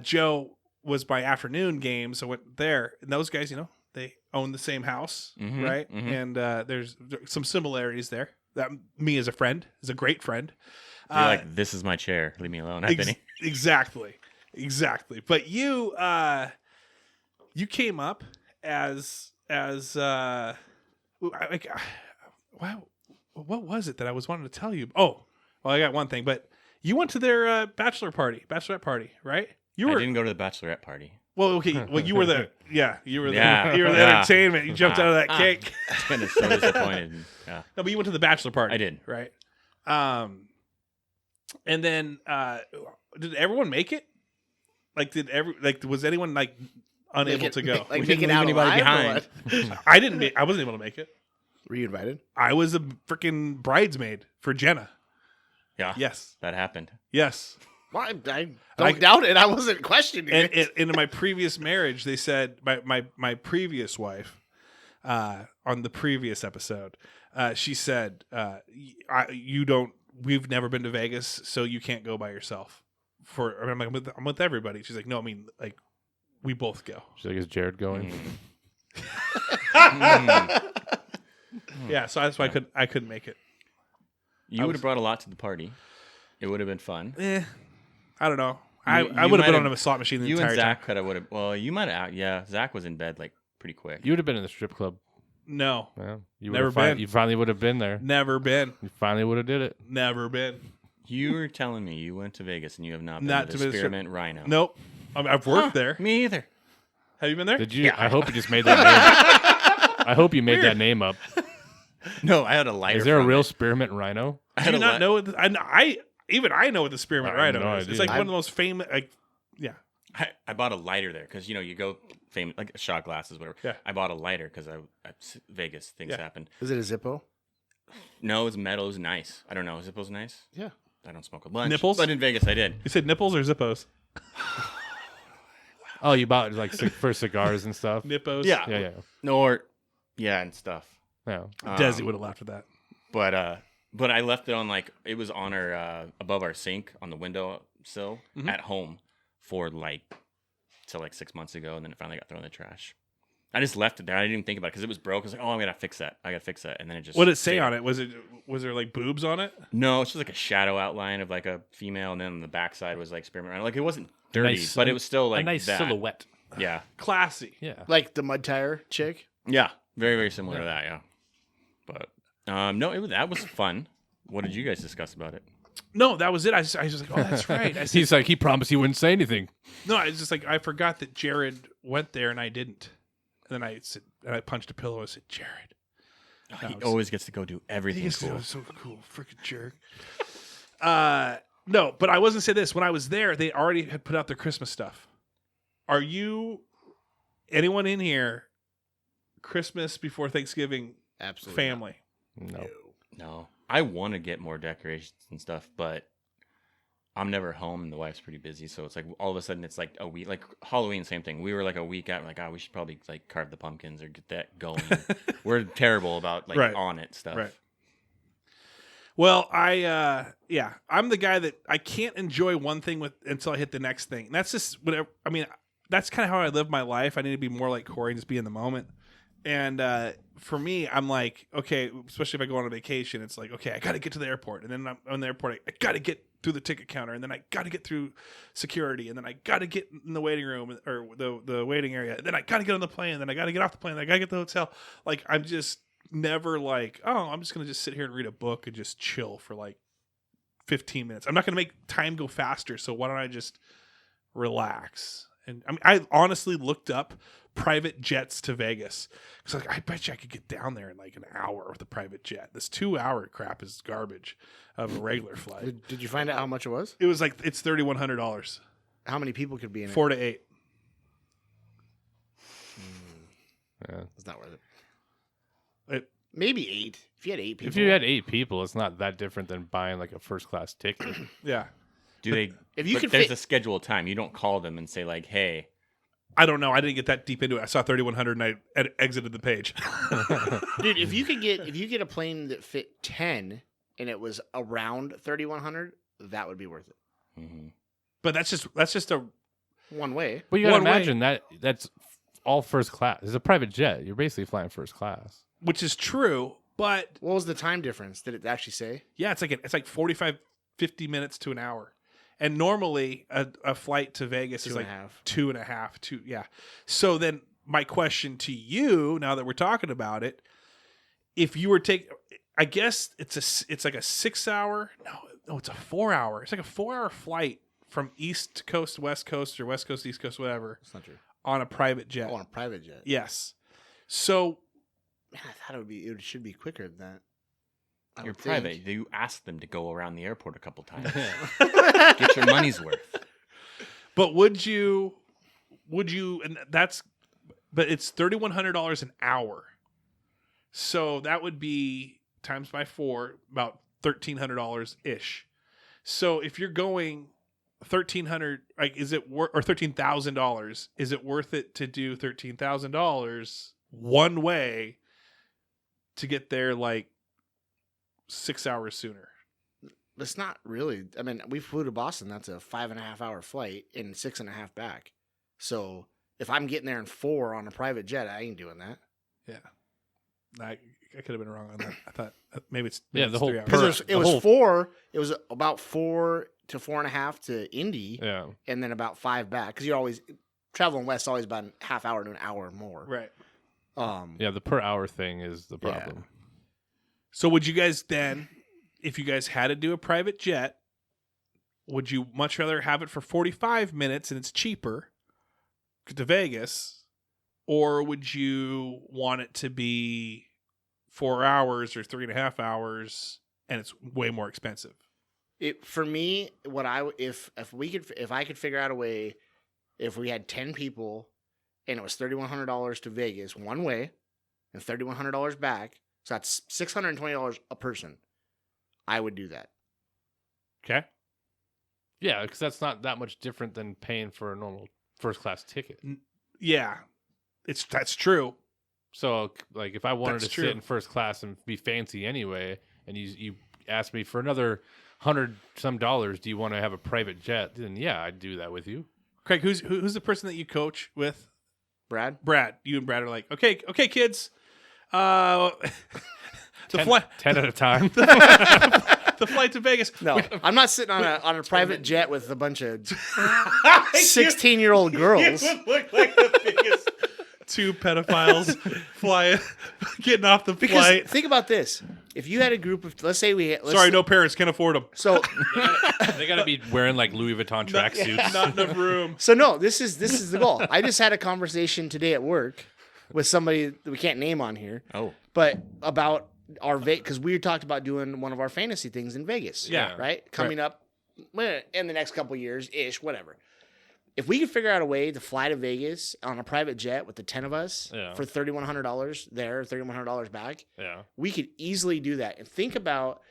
Joe was my afternoon game, so I went there. And those guys, they own the same house, right? And there's some similarities there. That me as a friend is a great friend. You're like, this is my chair. Leave me alone, Anthony. Exactly. But you came up as wow. What was it that I was wanting to tell you? Oh, well, I got one thing, but you went to their bachelorette party, right? I didn't go to the bachelorette party. Well, okay. Well, you were the Yeah. entertainment. You jumped out of that cake. I've been so disappointed. Yeah. No, but you went to the bachelor party. I did. Right. And then did everyone make it? Was anyone unable to go? Like We make didn't it out leave anybody alive or behind. what? I wasn't able to make it. Were you invited? I was a freaking bridesmaid for Jenna. Yeah. Yes. That happened. Yes. Well, I don't doubt it. I wasn't questioning And it. in my previous marriage, they said my previous wife, on the previous episode, she said, we've never been to Vegas, so you can't go by yourself. I'm with everybody. She's like, no, I mean, like, we both go. She's like, is Jared going? Yeah, so that's why I couldn't make it. You would have brought a lot to the party. It would have been fun. I don't know. You I would have might been have- on a slot machine the You entire and time. Zach could have would have. Well, you might have. Yeah, Zach was in bed like pretty quick. You would have been in the strip club. No, Yeah, you Never would have been. You finally would have been there. never been. You finally would have did it. Never been. You were telling me you went to Vegas and you have not been Not to to the the Spearmint Rhino. Nope. I've worked there. Me either. Have you been there? Did you? I hope you just made that name. I hope you made that name up. No, I had a lighter. Is there a from real it. spearmint rhino? I Do had you a not li- know what I know what the spearmint I have rhino no is. It's idea. like one of the most famous. I bought a lighter there because you go famous like shot glasses whatever. Yeah. I bought a lighter because Vegas things Yeah. happened. Is it a Zippo? No, it was metal. It was nice. I don't know. Zippo's nice. Yeah. I don't smoke a bunch. Nipples? But in Vegas, I did. You said nipples or zippos? Oh, you bought like for cigars and stuff. Nippos. Yeah. Yeah, Yeah, and stuff. yeah. Desi would have laughed at that. But I left it on it was on our above our sink on the window sill Mhm. at home for till 6 months ago, and then it finally got thrown in the trash. I just left it there. I didn't even think about it because it was broke. I was like, oh, I'm gonna fix that. I gotta fix that, and then it just. What did it say on it? Was there like boobs on it? No, it's just like a shadow outline of like a female, and then on the backside was like spearmint. Like it wasn't dirty, but it was still like a nice that. silhouette. Yeah, Classy. Yeah. Like the mud tire chick? yeah, very very similar to that. Yeah, but no, that was fun. What did you guys discuss about it? No, that was it. I was just like, oh, that's right. I said, He's like, he promised he wouldn't say anything. no, I was just like, I forgot that Jared went there and I didn't. And then I punched a pillow and said, Jared. He was- always gets to go do everything He's cool. so cool, freaking jerk. No, but I wasn't say this. When I was there, they already had put out their Christmas stuff. Are you anyone in here Christmas before Thanksgiving Absolutely. family? No. No, I want to get more decorations and stuff, but I'm never home and the wife's pretty busy. So it's like all of a sudden it's like a week, like Halloween, same thing. We were like a week out, like, we should probably like carve the pumpkins or get that going. We're terrible about like Right. on it stuff. Right. Well, I'm the guy that I can't enjoy one thing until I hit the next thing. And that's just whatever. I mean, that's kind of how I live my life. I need to be more like Corey and just be in the moment. And for me, I'm like, okay, especially if I go on a vacation, it's like, okay, I got to get to the airport. And then I'm on the airport, I got to get through the ticket counter. And then I got to get through security. And then I got to get in the waiting room or the waiting area. And then I got to get on the plane. And then I got to get off the plane. And I got to get to the hotel. Like, I'm just never like, oh, I'm just going to just sit here and read a book and just chill for like 15 minutes. I'm not going to make time go faster. So why don't I just relax? And I mean, I honestly looked up private jets to Vegas because like I bet you I could get down there in like an hour with a private jet. This 2-hour crap is garbage of a regular flight. Did you find out how much it was? It was like it's $3,100, How many people could be in it? 4 to 8. Yeah. It's not worth it. It, Maybe 8. If you had 8 people. If you had 8 people, it's not that different than buying like a first class ticket. yeah. Do they? If you but could there's fit- a scheduled time. You don't call them and say like, "Hey, I don't know. I didn't get that deep into it. I saw 3,100 and I exited the page. Dude, if you get a plane that fit 10 and it was around 3,100, that would be worth it. mhm. But that's just a One way. But you gotta One way. imagine that's all first class. It's a private jet. You're basically flying first class. which is true, but What was the time difference? Did it actually say? yeah, it's like 45, 50 minutes to an hour. And normally a flight to Vegas is Two and like a half. 2.5, yeah. So then my question to you, now that we're talking about it, if you were I guess it's like a 6-hour, no, it's a 4-hour. It's like a 4-hour flight from East Coast to West Coast or West Coast to East Coast, whatever, That's not true. on a private jet. Oh, on a private jet. Yes. So Man, I thought it should be quicker than that. I You're would think. private. You ask them to go around the airport a couple times. Get your money's worth." but would you and but it's $3,100 an hour. So that would be times by 4, about $1,300 ish. So if you're going $1,300, like, is it or $13,000? Is it worth it to do $13,000 one way to get there like 6 hours sooner? It's not really. I mean, we flew to Boston. That's a 5.5-hour flight and 6.5 back. So if I'm getting there in 4 on a private jet, I ain't doing that. Yeah, I could have been wrong on that. I thought maybe it's Yeah, maybe the it's whole 3 hours. Because Per- it was the whole- 4. It was about 4 to 4.5 to Indy, Yeah. and then about 5 back. Because you're always traveling west, always about a half hour to an hour more. Right. Yeah, the per hour thing is the Yeah. problem. So would you guys then, if you guys had to do a private jet, would you much rather have it for 45 minutes and it's cheaper to Vegas, or would you want it to be 4 hours or 3.5 hours and it's way more expensive? For me, if I could figure out a way, if we had 10 people and it was $3,100 to Vegas one way and $3,100 back, so that's $620 a person, I would do that. Okay. Yeah, because that's not that much different than paying for a normal first class ticket. Yeah, that's true. So, like, if I wanted That's to true. sit in first class and be fancy anyway, and you asked me for another $100-some, do you want to have a private jet? Then yeah, I'd do that with you. Craig, who's the person that you coach with? Brad? Brad. You and Brad are like, okay, kids. The 10, flight 10 at a time. the flight to Vegas. No, I'm not sitting on a private jet with a bunch of 16-year-old girls. You would look like the biggest 2 pedophiles flying, getting off the Because flight. think about this: if you had a group of, let's say Sorry, no parents can afford them. So They got to be wearing like Louis Vuitton tracksuits. Not enough room. So no, this is the goal. I just had a conversation today at work with somebody that we can't name on here, Oh, but about our because we talked about doing one of our fantasy things in Vegas. Yeah. right. Coming up in the next couple years ish, whatever. If we could figure out a way to fly to Vegas on a private jet with the 10 of us for $3,100 there, $3,100 back, Yeah. we could easily do that. And think about,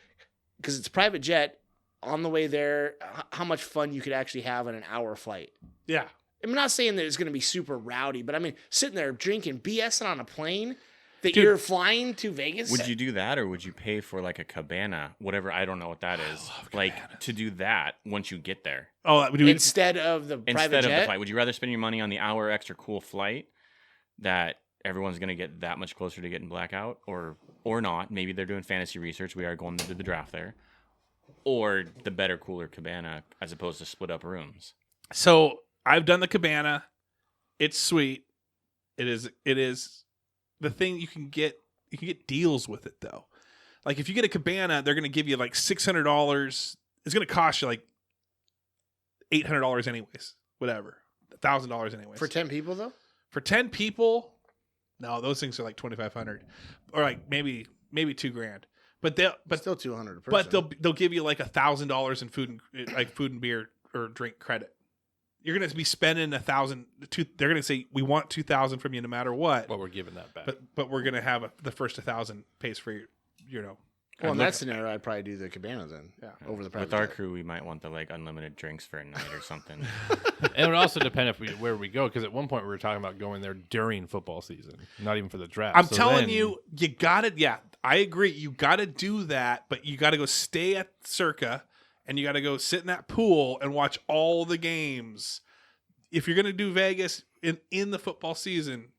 because it's a private jet, on the way there, how much fun you could actually have on an hour flight. Yeah. I'm not saying that it's going to be super rowdy, but I mean, sitting there drinking, BSing on a plane that Dude. you're flying to Vegas. would you do that, or would you pay for like a cabana, whatever? I don't know what that is. Like to do that once you get there Oh, do we, instead of the private instead of jet? the flight. Would you rather spend your money on the hour extra cool flight that everyone's going to get that much closer to getting blackout, or not? Maybe they're doing fantasy research. We are going to do the draft there, or the better, cooler cabana as opposed to split up rooms. so I've done the cabana. It's sweet. It is the thing you can get. get deals with it though. Like if you get a cabana, they're going to give you like $600. It's going to cost you like $800 anyways. Whatever, $1,000 anyways. For 10 people though. For 10 people, no, those things are like $2,500, or like maybe $2,000. But Still 200 a person. but they'll give you like $1,000 in food and beer or drink credit. You're gonna be spending $1,000. They're gonna say we want $2,000 from you no matter what. But we're giving that back. But we're gonna have the first $1,000 pays for your. Well, in that scenario, I'd probably do the cabanas then. Yeah. Over the private With our jet. crew, we might want the like unlimited drinks for a night or something. It would also depend where we go, because at one point we were talking about going there during football season, not even for the draft. I'm So telling then- you gotta. Yeah, I agree. You gotta do that, but you gotta go stay at Circa, and you gotta go sit in that pool and watch all the games. If you're gonna do Vegas in the football season,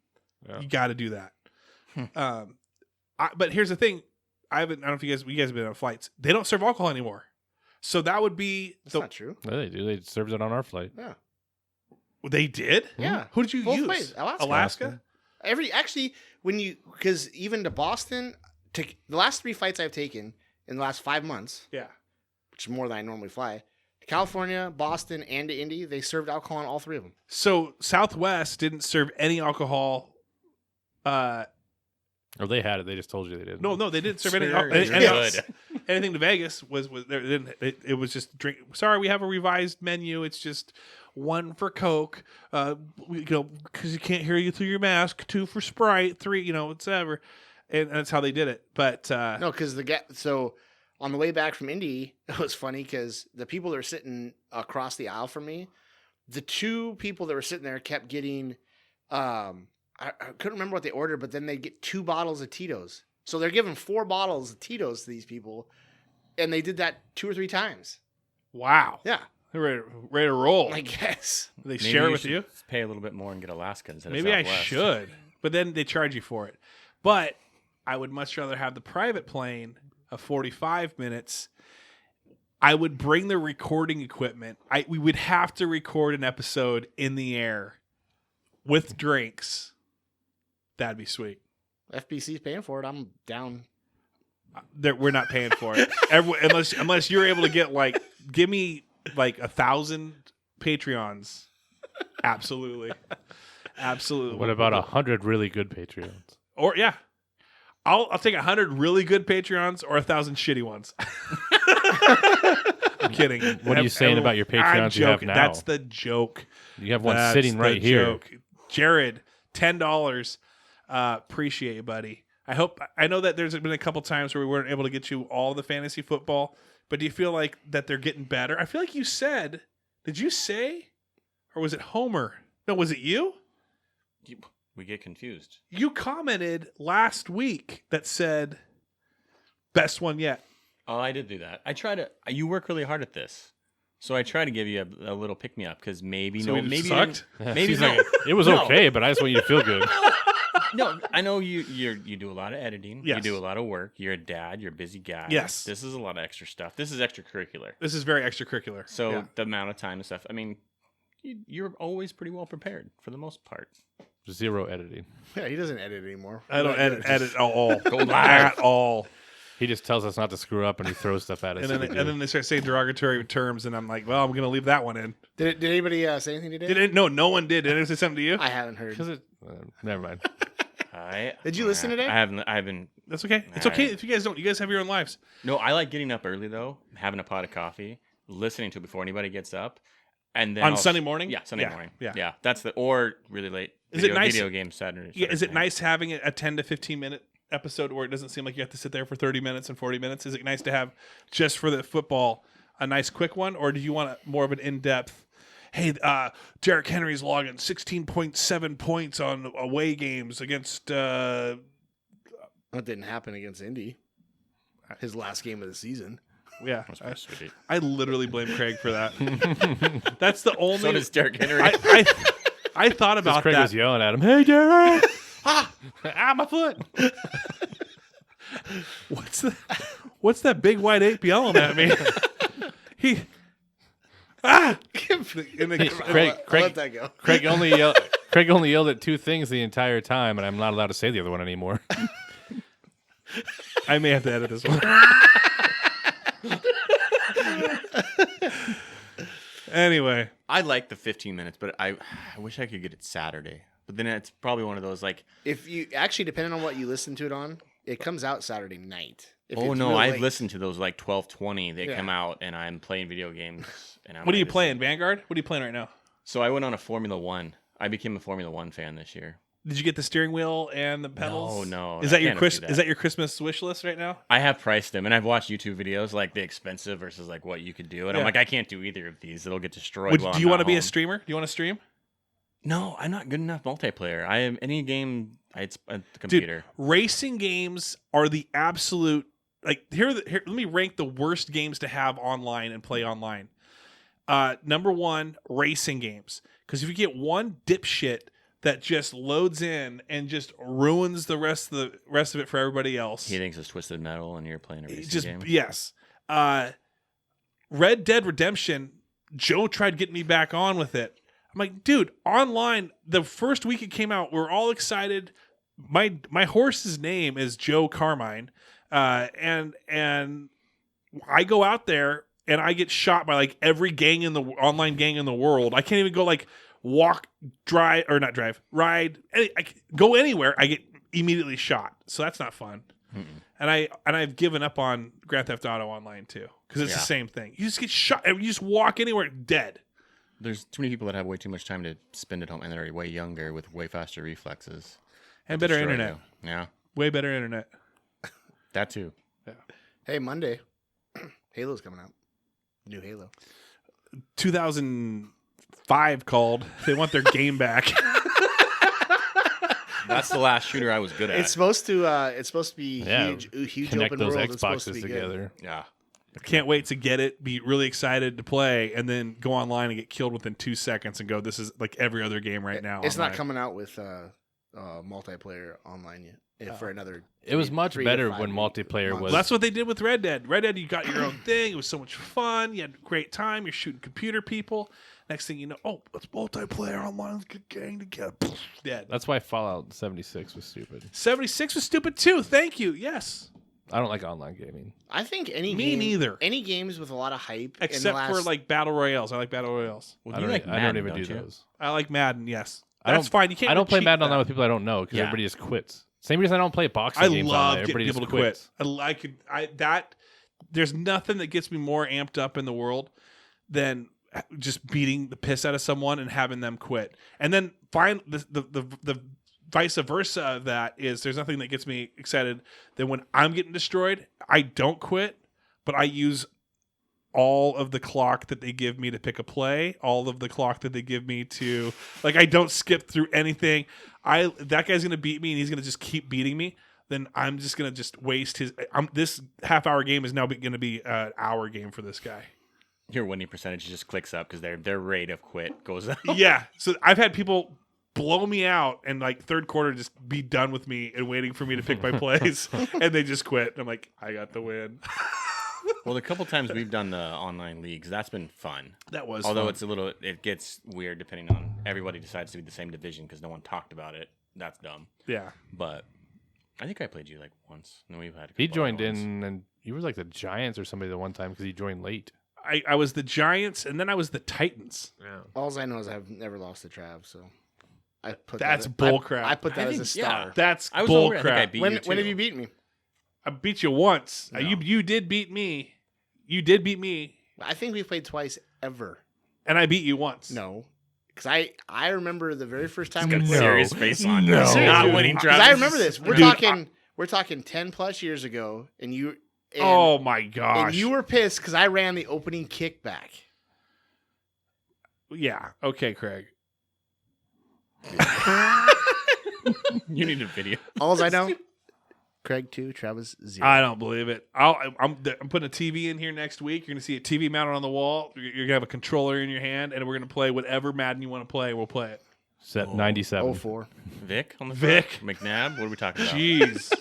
you gotta do that. But here's the thing. I don't know if you guys have been on flights. They don't serve alcohol anymore. So that would be That's not true. Yeah, they do. They served it on our flight. Yeah. They did? Yeah. Who did you Both use? ways. Alaska. Alaska? Because even to Boston, the last 3 flights I've taken in the last 5 months, Yeah. which is more than I normally fly, to California, Boston, and to Indy, they served alcohol on all 3 of them. So Southwest didn't serve any alcohol. Or they had it. They just told you they didn't. No, they didn't serve any. Sure, Anything to Vegas was there. It was just drink. Sorry, we have a revised menu. It's just 1 for Coke. Because you can't hear you through your mask. 2 for Sprite. 3, whatever. And that's how they did it. But No, because so on the way back from Indy, it was funny because the people that were sitting across the aisle from me, the 2 people that were sitting there kept getting, I couldn't remember what they ordered, but then they get 2 bottles of Tito's. So they're giving 4 bottles of Tito's to these people, and they did that 2 or 3 times. wow, Yeah, they're ready to roll. I guess. They Maybe share it with should you. Pay a little bit more and get Alaska instead Maybe of I Southwest. should, but then they charge you for it. But I would much rather have the private plane of 45 minutes. I would bring the recording equipment. We would have to record an episode in the air with drinks. That'd be sweet. FBC's paying for it. I'm down. We're not paying for it. Unless you're able to give me like 1,000 Patreons. Absolutely. What about 100 really good Patreons? Or yeah, I'll take 100 really good Patreons or 1,000 shitty ones. I'm kidding. What are you saying about your Patreons you have now? That's the joke. You have one That's sitting right the here. joke. Jared, $10. Appreciate you, buddy. I know that there's been a couple times where we weren't able to get you all the fantasy football, but do you feel like that they're getting better? I feel like you said, did you say, or was it Homer? No, was it you? We get confused. You commented last week that said, best one yet. Oh, I did do that. I try to. You work really hard at this, so I try to give you a little pick me up because maybe So maybe it you sucked? didn't- maybe She's no. like, it was No. okay, but I just want you to feel good. No, I know you do a lot of editing. Yes. You do a lot of work. You're a dad. You're a busy guy. Yes. This is a lot of extra stuff. This is extracurricular. This is very extracurricular. So Yeah. the amount of time and stuff. I mean, you're always pretty well prepared for the most part. 0 editing. Yeah, he doesn't edit anymore. I don't edit at all. live. At all. He just tells us not to screw up, and he throws stuff at us. And then they start saying derogatory terms, and I'm like, well, I'm going to leave that one in. Did anybody say anything today? No one did. Did anyone say something to you? I haven't heard. Because never mind. Did you listen today? I haven't. That's okay. It's okay if you guys don't. You guys have your own lives. No, I like getting up early though, having a pot of coffee, listening to it before anybody gets up, and then On Sunday morning? Yeah, Sunday Yeah, morning. yeah. Yeah, that's or really late. Is it nice- Video game Saturday. Yeah, is it night? nice having a 10 to 15 minute episode where it doesn't seem like you have to sit there for 30 minutes and 40 minutes? Is it nice to have just for the football a nice quick one, or do you want more of an in-depth? Hey, Derrick Henry's logging 16.7 points on away games against. That didn't happen against Indy. His last game of the season. Yeah, That's pretty sweet. I literally blame Craig for that. That's the only. So does Derrick Henry. I thought about Craig that. was yelling at him, "Hey, Derek! my foot!" What's that big white ape yelling at me? he. And then, Craig, I'll let that go. Craig only yelled at 2 things the entire time, and I'm not allowed to say the other one anymore. I may have to edit this one. Anyway, I like the 15 minutes, but I wish I could get it Saturday. But then it's probably one of those like, If you actually, depending on what you listen to it on, it comes out Saturday night. If oh it's no, real I've late. listened to those like 12:20. They Yeah. come out, and I'm playing video games. And I'm what are you ready to playing? sleep. Vanguard? What are you playing right now? So I went on a Formula One. I became a Formula One fan this year. Did you get the steering wheel and the pedals? No, Is I that your can't do that. Is that your Christmas wish list right now? I have priced them, and I've watched YouTube videos like the expensive versus like what you could do, and Yeah. I'm like, I can't do either of these. It'll get destroyed. Would, while do I'm you want not to be a home. streamer? Do you want to stream? No, I'm not good enough multiplayer. I am any game. It's at the computer. Dude, racing games are the absolute here. Let me rank the worst games to have online and play online. Number one, racing games, because if you get one dipshit that just loads in and just ruins the rest of it for everybody else, He thinks it's Twisted Metal, and you're playing a racing just game. yes. Red Dead Redemption. Joe tried getting me back on with it. I'm like, dude, online, the first week it came out, we're all excited. My horse's name is Joe Carmine. And I go out there and I get shot by like every online gang in the world. I can't even go like ride, go anywhere. I get immediately shot. So that's not fun. Mm-mm. And I've given up on Grand Theft Auto Online too, because it's the Yeah. same thing. You just get shot. You just walk anywhere dead. There's too many people that have way too much time to spend at home, and they're way younger with way faster reflexes. And They'll better destroy internet. you. Yeah, Way better internet. that too. Hey, Monday, Halo's coming out. New Halo. 2005 called. They want their game back. That's the last shooter I was good at. It's supposed to be Yeah. huge Connect open those world. It's supposed to Xboxes be good. together. yeah. Can't wait to get it, be really excited to play, and then go online and get killed within 2 seconds and go, this is like every other game right now. It's not online. coming out with multiplayer online yet. For another. It was much 3 to better 5 when multiplayer months. was. Well, that's what they did with Red Dead. Red Dead, you got your own thing. It was so much fun. You had a great time. You're shooting computer people. Next thing you know, oh, it's multiplayer online. Let's get gang together. Dead. That's why Fallout 76 was stupid. 76 was stupid too. Thank you. Yes. I don't like online gaming. I think any Me game, neither. Any games with a lot of hype, Except for like battle royales. I like battle royales. Well, I you don't, like I don't Madden, even do you? those. I like Madden. Yes, I that's don't- fine. You can't. I don't even play cheat Madden that. online with people I don't know because Yeah. everybody just quits. Same reason I don't play boxing I games love online. getting Everybody people just to quit. There's nothing that gets me more amped up in the world than just beating the piss out of someone and having them quit. And then the vice versa of that is there's nothing that gets me excited than when I'm getting destroyed. I don't quit, but I use all of the clock that they give me to pick a play, all of the clock that they give me to, like, I don't skip through anything. That guy's gonna beat me and he's gonna just keep beating me. Then I'm just gonna just waste this half-hour game is now going to be an hour game for this guy. Your winning percentage just clicks up because their rate of quit goes up. Yeah, so I've had people blow me out and like third quarter just be done with me and waiting for me to pick my plays, and they just quit. And I'm like, I got the win. Well, the couple times we've done the online leagues, that's been fun. That was Although fun. it gets weird depending on everybody decides to be the same division because no one talked about it. That's dumb. Yeah. But I think I played you like once. And we've had. He joined in, and you were like the Giants or somebody the one time because he joined late. I was the Giants, and then I was the Titans. Yeah. All I know is I've never lost to Trav, so I put That's that, bull crap. I put that I as a think- yeah. star. That's I was bull over it. I think I crap. beat When you too. when have you beaten me? I beat you once. No. You did beat me. You did beat me, I think we played twice ever. and I beat you once. No, because I remember the very first time Got a we No. serious face on. No. Seriously, Not dude. winning. 'Cause Travis. I remember this. We're Dude, talking 10+ years ago, and you. And, Oh my and gosh. you were pissed because I ran the opening kickback. Yeah. Okay, Craig. You need a video. All I know, Craig 2, Travis 0. I don't believe it. I'm putting a TV in here next week. You're gonna see a TV mounted on the wall. You're gonna have a controller in your hand, and we're gonna play whatever Madden you want to play. We'll play it. Set Oh. 97. 04. Vic on the Vic. front? McNabb. What are we talking about? Jeez.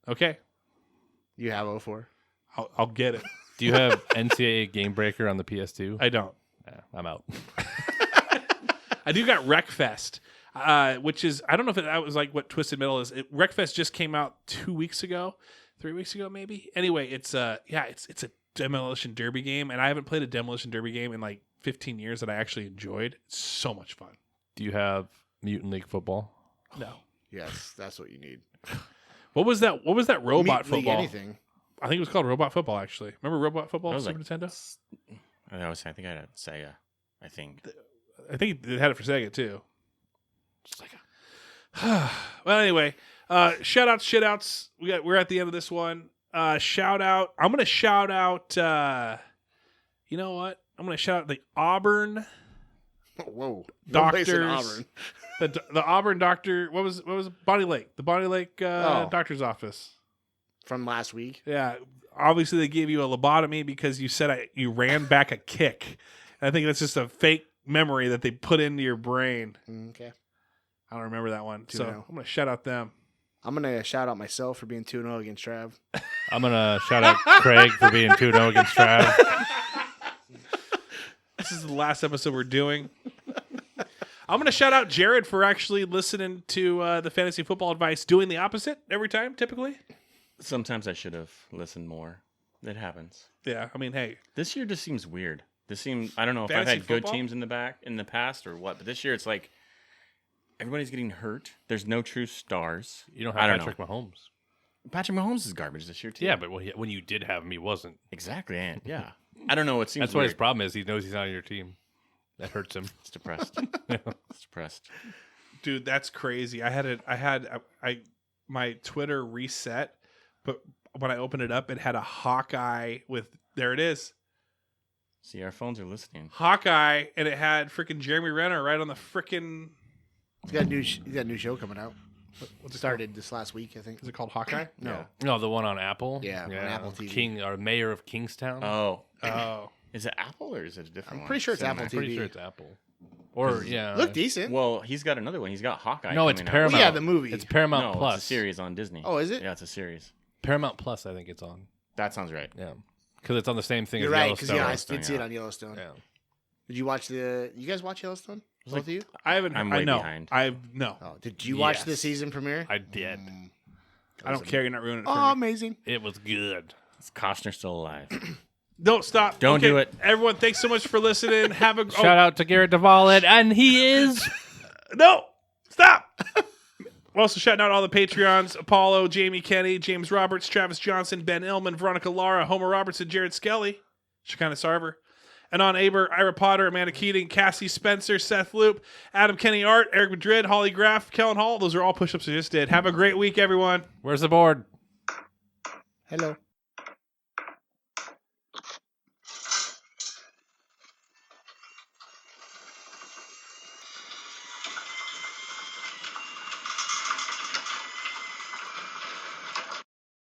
Okay, You have 04. I'll get it. Do you have NCAA Game Breaker on the PS2? I don't. Yeah, I'm out. I do got Wreckfest. which is, I don't know if that was like what Twisted Metal is. Wreckfest just came out 3 weeks ago, maybe. Anyway, it's a Demolition Derby game, and I haven't played a Demolition Derby game in like 15 years that I actually enjoyed. It's so much fun. Do you have Mutant League football? No. Yes, that's what you need. What was that robot League football? anything. I think it was called Robot Football, actually. Remember Robot Football That on was Super like- Nintendo? I think I had Sega. I think. I think it had it for Sega, too. Well, anyway, shout outs, shit outs. We're at the end of this one. Shout out. I'm going to shout out, you know what? I'm going to shout out the Auburn Whoa. No place in doctors. Auburn. The Auburn doctor. What was Bonnie Lake? The Bonnie Lake doctor's office. From last week. Yeah. Obviously, they gave you a lobotomy because you said you ran back a kick. And I think that's just a fake memory that they put into your brain. Okay. I don't remember that one. 2-0. So I'm going to shout out them. I'm going to shout out myself for being 2-0 against Trav. I'm going to shout out Craig for being 2-0 against Trav. This is the last episode we're doing. I'm going to shout out Jared for actually listening to the fantasy football advice, doing the opposite every time, typically. Sometimes I should have listened more. It happens. Yeah, I mean, hey. This year just seems weird. I don't know if Fantasy I've had football? good teams in the past or what, but this year it's like everybody's getting hurt. There's no true stars. You don't I have don't Patrick Mahomes. Patrick Mahomes is garbage this year too. Yeah, but when you did have him, he wasn't. Exactly. And yeah. I don't know. It seems That's what his weird. problem is. He knows he's not on your team. That hurts him. It's depressed. It's depressed. Dude, that's crazy. I had my Twitter reset, but when I opened it up, it had a Hawkeye with, there it is, See, our phones are listening. Hawkeye, and it had freaking Jeremy Renner right on the freaking. He's got a new show coming out. What's it Started this last week, I think. Is it called Hawkeye? No. No, the one on Apple. Yeah, on Apple TV. King or Mayor of Kingstown. Oh. Oh, Is it Apple or is it a different I'm one? pretty sure it's Apple I'm pretty TV. sure it's Apple. Or yeah, Look decent. Well, he's got another one. He's got Hawkeye. No, it's coming out. Paramount. Well, yeah, the movie. It's Paramount No, Plus. it's a series on Disney. Oh, is it? Yeah, it's a series. Paramount Plus, I think it's on. That sounds right. Yeah, because it's on the same thing You're as right, because Yellowstone. I did see it on Yellowstone. Yeah. Did you watch you guys watch Yellowstone? Both of you? I haven't. I'm I way know. behind. No. Oh, did you watch Yes. the season premiere? I did. I don't care. You're not ruining it for Oh, me. amazing. It was good. Is Costner still alive? Don't stop. Don't do it. Everyone, thanks so much for listening. Have a Shout out to Garrett Duvall, and he is. No, stop. We're also shouting out all the Patreons: Apollo, Jamie Kenny, James Roberts, Travis Johnson, Ben Illman, Veronica Lara, Homer Robertson, Jared Skelley, Shekinah Sarver, Anon Aber, Ira Potter, Amanda Keating, Cassie Spencer, Seth Loop, Adam Kenny Art, Eric Madrid, Holly Graff, Kellen Hall. Those are all push-ups I just did. Have a great week, everyone. Where's the board? Hello.